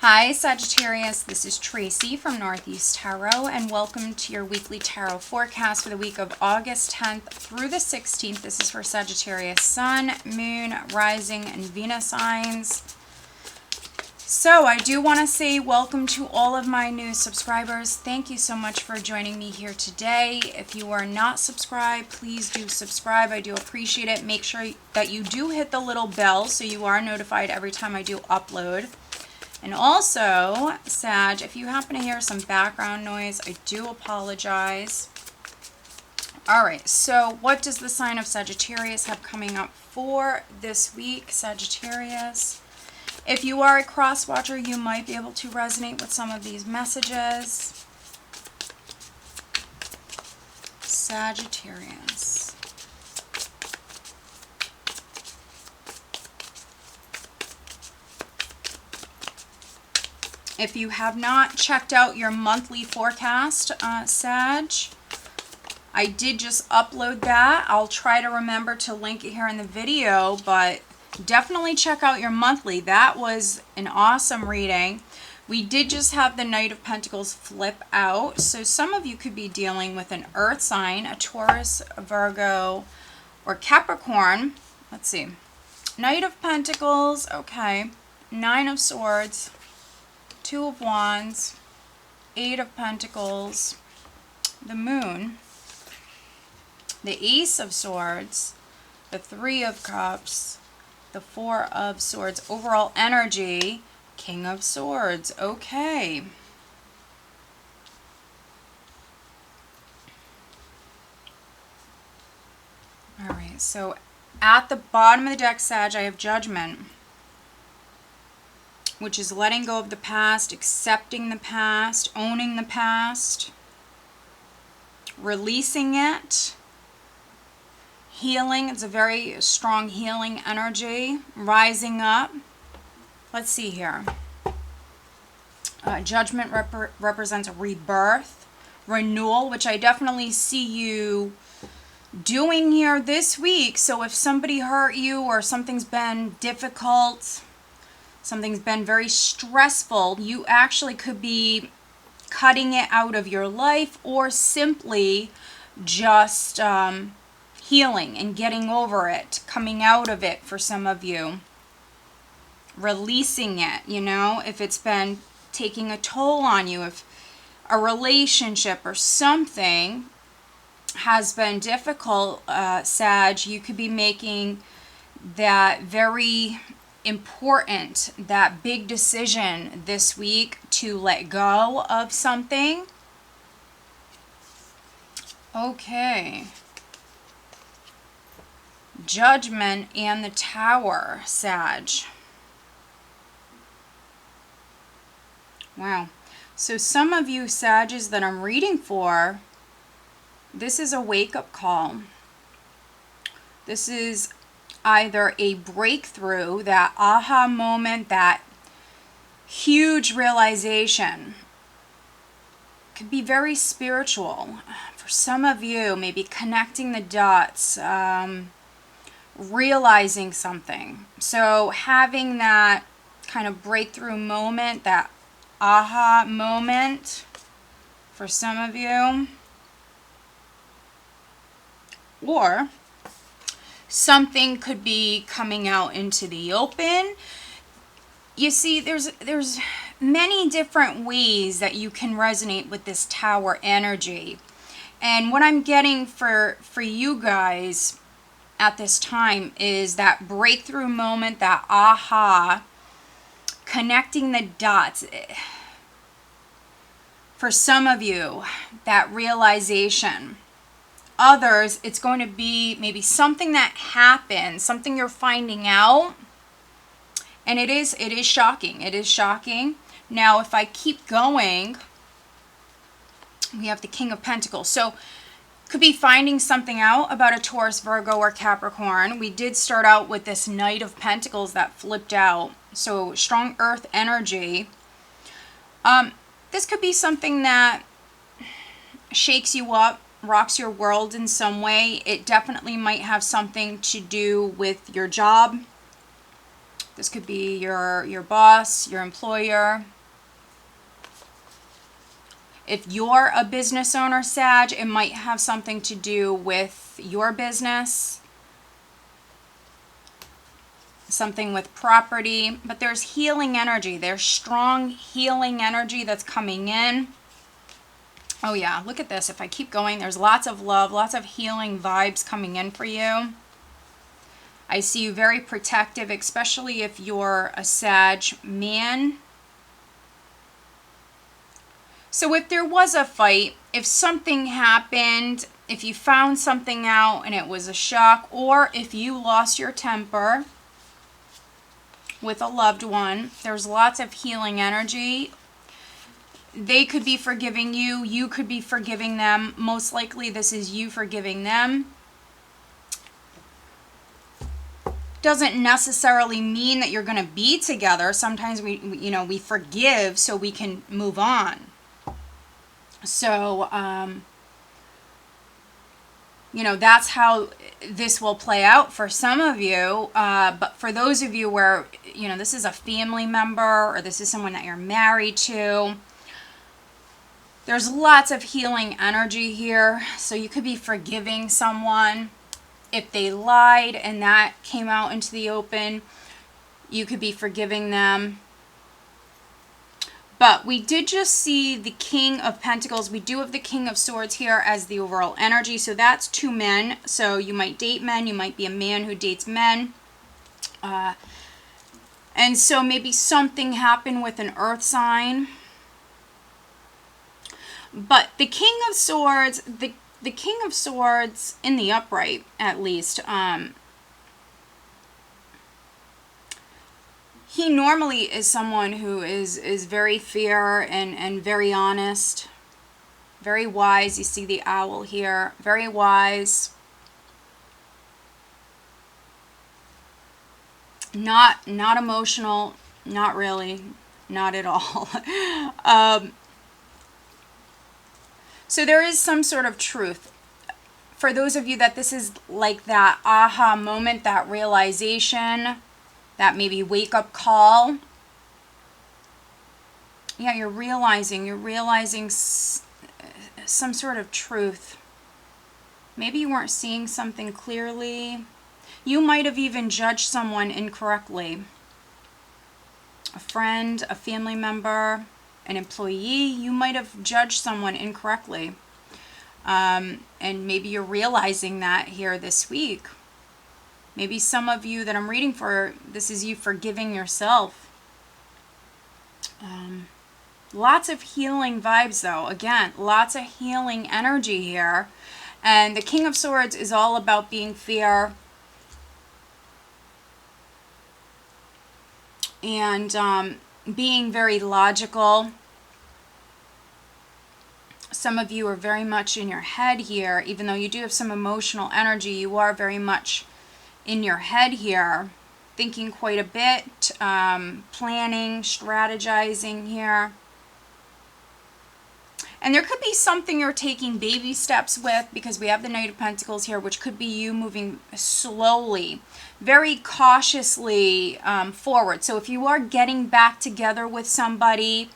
Hi Sagittarius, this is Tracy from Northeast Tarot, and welcome to your weekly tarot forecast for the week of August 10th through the 16th. This is for Sagittarius Sun, Moon, Rising, and Venus signs. So I do want to say welcome to all of my new subscribers. Thank you so much for joining me here today. If you are not subscribed, please do subscribe. I do appreciate it. Make sure that you do hit the little bell so you are notified every time I do upload. And also, Sag, if you happen to hear some background noise, I do apologize. All right, so what does the sign of Sagittarius have coming up for this week, Sagittarius? If you are a cross watcher, you might be able to resonate with some of these messages. Sagittarius. If you have not checked out your monthly forecast, Sag, I did just upload that. I'll try to remember to link it here in the video, but definitely check out your monthly. That was an awesome reading. We did just have the Knight of Pentacles flip out, so some of you could be dealing with an earth sign, a Taurus, a Virgo, or Capricorn. Let's see. Knight of Pentacles, okay. Nine of Swords. Two of Wands, Eight of Pentacles, the Moon, the Ace of Swords, the Three of Cups, the Four of Swords. Overall energy, King of Swords. Okay. All right, so at the bottom of the deck, Sag, I have Judgment, which is letting go of the past, accepting the past, owning the past, releasing it, healing. It's a very strong healing energy, rising up. Let's see here. Judgment represents a rebirth, renewal, which I definitely see you doing here this week. So if somebody hurt you or something's been difficult, something's been very stressful, you actually could be cutting it out of your life, or simply just healing and getting over it, coming out of it for some of you. Releasing it, you know, if it's been taking a toll on you, if a relationship or something has been difficult, Sag, you could be making that very important, that big decision this week to let go of something. Okay. Judgment and the Tower, Sag. Wow. So some of you Sages that I'm reading for, this is a wake-up call. This is either a breakthrough, that aha moment, that huge realization. Could be very spiritual. For some of you, maybe connecting the dots, realizing something. So having that kind of breakthrough moment, that aha moment for some of you. Or something could be coming out into the open. You see, there's many different ways that you can resonate with this Tower energy. And what I'm getting for you guys at this time is that breakthrough moment, that aha, connecting the dots. For some of you, that realization. Others, it's going to be maybe something that happens, something you're finding out, and it is shocking. It is shocking. Now, if I keep going, we have the King of Pentacles. So, could be finding something out about a Taurus, Virgo, or Capricorn. We did start out with this Knight of Pentacles that flipped out. So, strong earth energy. This could be something that shakes you up, rocks your world in some way. It definitely might have something to do with your job, This could be your boss, your employer. If you're a business owner, Sag, it might have something to do with your business. Something with property. But there's healing energy. There's strong healing energy that's coming in. Oh yeah, look at this. If I keep going, there's lots of love, lots of healing vibes coming in for you. I see you very protective, especially if you're a Sag man. So if there was a fight, if something happened, if you found something out and it was a shock, or if you lost your temper with a loved one, there's lots of healing energy. They could be forgiving you. You could be forgiving them. Most likely this is you forgiving them. Doesn't necessarily mean that you're going to be together. Sometimes we forgive so we can move on. So, that's how this will play out for some of you. But for those of you where, this is a family member or this is someone that you're married to, there's lots of healing energy here. So you could be forgiving someone. If they lied and that came out into the open, you could be forgiving them. But we did just see the King of Pentacles. We do have the King of Swords here as the overall energy. So that's two men. So you might date men. You might be a man who dates men. And so maybe something happened with an earth sign. But the King of Swords, the King of Swords in the upright, at least, he normally is someone who is very fair and very honest, very wise. You see the owl here, very wise. Not emotional, not really, not at all. So there is some sort of truth. For those of you that this is like that aha moment, that realization, that maybe wake-up call. Yeah, you're realizing some sort of truth. Maybe you weren't seeing something clearly. You might have even judged someone incorrectly. A friend, a family member, an employee, you might have judged someone incorrectly. And maybe you're realizing that here this week. Maybe some of you that I'm reading for, this is you forgiving yourself. Lots of healing vibes though. Again, lots of healing energy here. And the King of Swords is all about being fair. And being very logical. Some of you are very much in your head here. Even though you do have some emotional energy, you are very much in your head here. Thinking quite a bit. Planning, strategizing here. And there could be something you're taking baby steps with, because we have the Knight of Pentacles here, which could be you moving slowly, very cautiously forward. So if you are getting back together with somebody,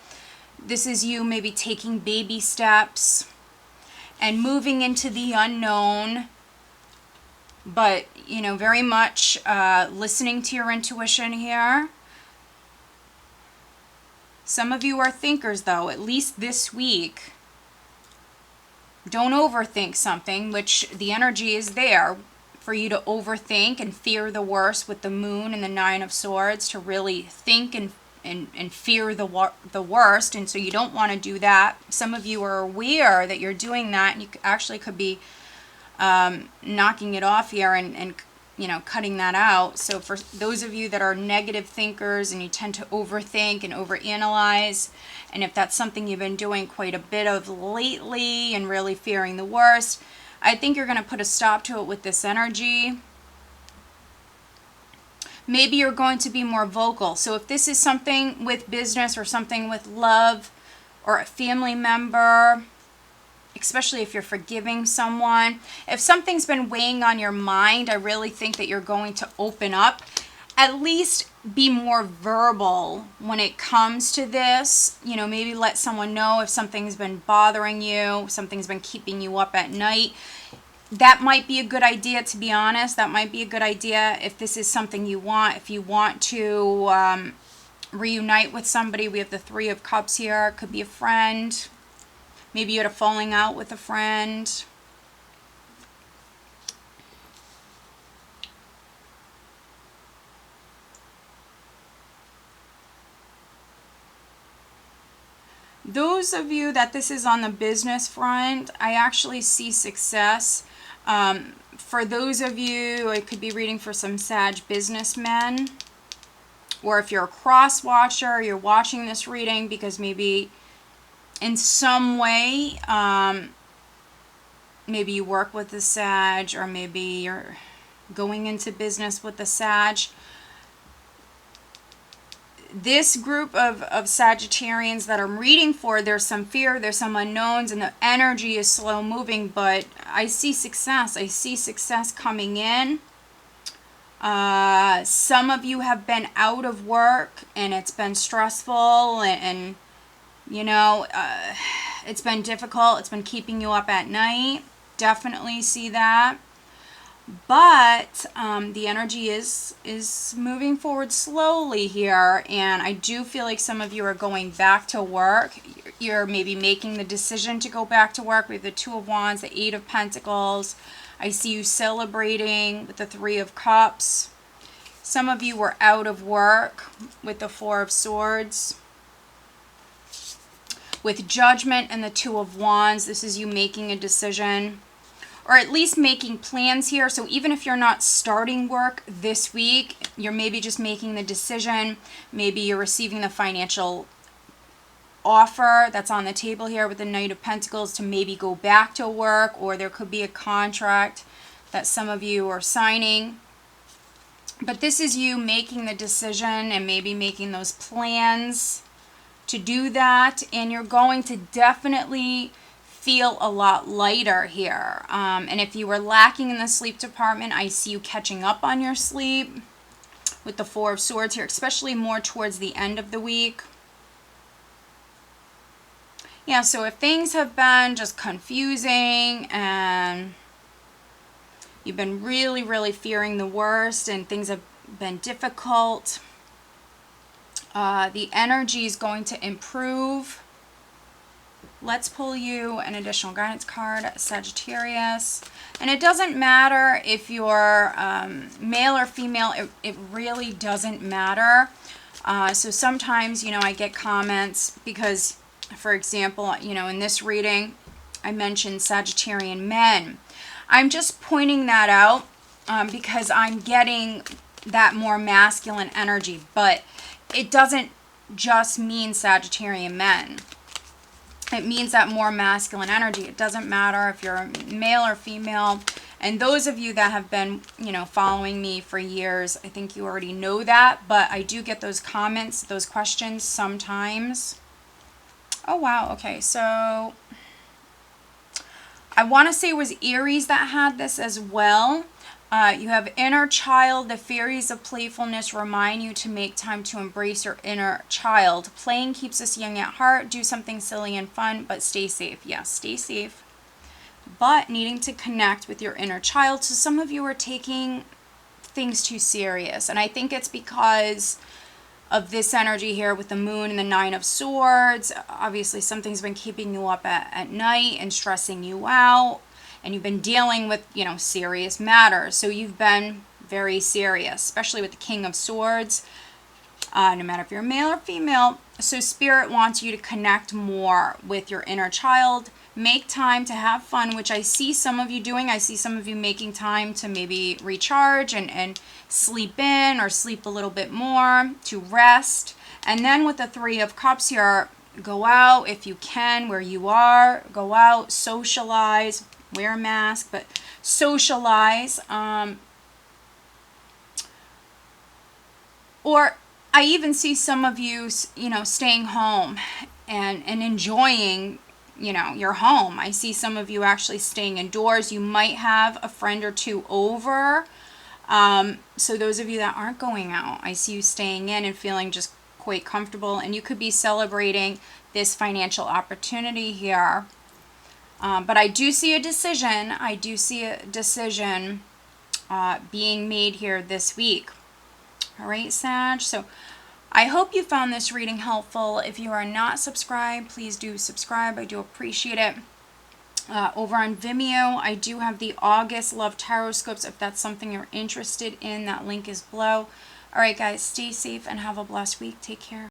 this is you maybe taking baby steps and moving into the unknown. But, very much listening to your intuition here. Some of you are thinkers, though, at least this week. Don't overthink something, which the energy is there for you to overthink and fear the worst with the Moon and the Nine of Swords, to really think and fear the worst. And so you don't want to do that. Some of you are aware that you're doing that, and you actually could be knocking it off here and cutting that out. So for those of you that are negative thinkers and you tend to overthink and overanalyze, and if that's something you've been doing quite a bit of lately and really fearing the worst, I think you're going to put a stop to it with this energy. Maybe you're going to be more vocal. So if this is something with business or something with love or a family member, especially if you're forgiving someone, if something's been weighing on your mind, I really think that you're going to open up at least be more verbal when it comes to this. You know, maybe let someone know if something's been bothering you, something's been keeping you up at night. That might be a good idea, to be honest. That might be a good idea if this is something you want. If you want to reunite with somebody, we have the Three of Cups here. It could be a friend. Maybe you had a falling out with a friend. Those of you that this is on the business front, I actually see success. For those of you, I could be reading for some Sag businessmen. Or if you're a cross watcher, you're watching this reading because maybe in some way, maybe you work with the Sag, or maybe you're going into business with the Sag. This group of Sagittarians that I'm reading for, there's some fear, there's some unknowns, and the energy is slow moving, but I see success. I see success coming in. Some of you have been out of work and it's been stressful and you know, it's been difficult. It's been keeping you up at night. Definitely see that. But the energy is moving forward slowly here, and I do feel like some of you are going back to work. You're maybe making the decision to go back to work. We have the Two of Wands, the Eight of Pentacles. I see you celebrating with the Three of Cups. Some of you were out of work with the Four of Swords. With Judgment and the Two of Wands, this is you making a decision, or at least making plans here. So even if you're not starting work this week, you're maybe just making the decision. Maybe you're receiving the financial offer that's on the table here with the Knight of Pentacles to maybe go back to work, or there could be a contract that some of you are signing. But this is you making the decision and maybe making those plans to do that, and you're going to definitely feel a lot lighter here. And if you were lacking in the sleep department, I see you catching up on your sleep with the Four of Swords here, especially more towards the end of the week. Yeah, so if things have been just confusing and you've been really, really fearing the worst and things have been difficult, the energy is going to improve. Let's pull you an additional guidance card, Sagittarius. And it doesn't matter if you're male or female. It really doesn't matter. So sometimes, you know, I get comments because, for example, you know, in this reading, I mentioned Sagittarian men. I'm just pointing that out because I'm getting that more masculine energy. But it doesn't just mean Sagittarian men. It means that more masculine energy. It doesn't matter if you're male or female. And those of you that have been, you know, following me for years, I think you already know that. But I do get those comments, those questions sometimes. Oh, wow. Okay, so I want to say it was Aries that had this as well. You have inner child. The fairies of playfulness remind you to make time to embrace your inner child. Playing keeps us young at heart. Do something silly and fun, but stay safe. Yes, stay safe. But needing to connect with your inner child. So some of you are taking things too serious. And I think it's because of this energy here with the Moon and the Nine of Swords. Obviously, something's been keeping you up at night and stressing you out. And you've been dealing with, you know, serious matters. So you've been very serious, especially with the King of Swords, no matter if you're male or female. So Spirit wants you to connect more with your inner child. Make time to have fun, which I see some of you doing. I see some of you making time to maybe recharge and sleep in or sleep a little bit more, to rest. And then with the Three of Cups here, go out if you can, where you are. Go out, socialize. Wear a mask, but socialize. Or I even see some of you, you know, staying home and enjoying, you know, your home. I see some of you actually staying indoors. You might have a friend or two over. So those of you that aren't going out, I see you staying in and feeling just quite comfortable, and you could be celebrating this financial opportunity here. But I do see a decision. I do see a decision being made here this week. All right, Sag. So I hope you found this reading helpful. If you are not subscribed, please do subscribe. I do appreciate it. Over on Vimeo, I do have the August Love Tarotscopes. If that's something you're interested in, that link is below. All right, guys, stay safe and have a blessed week. Take care.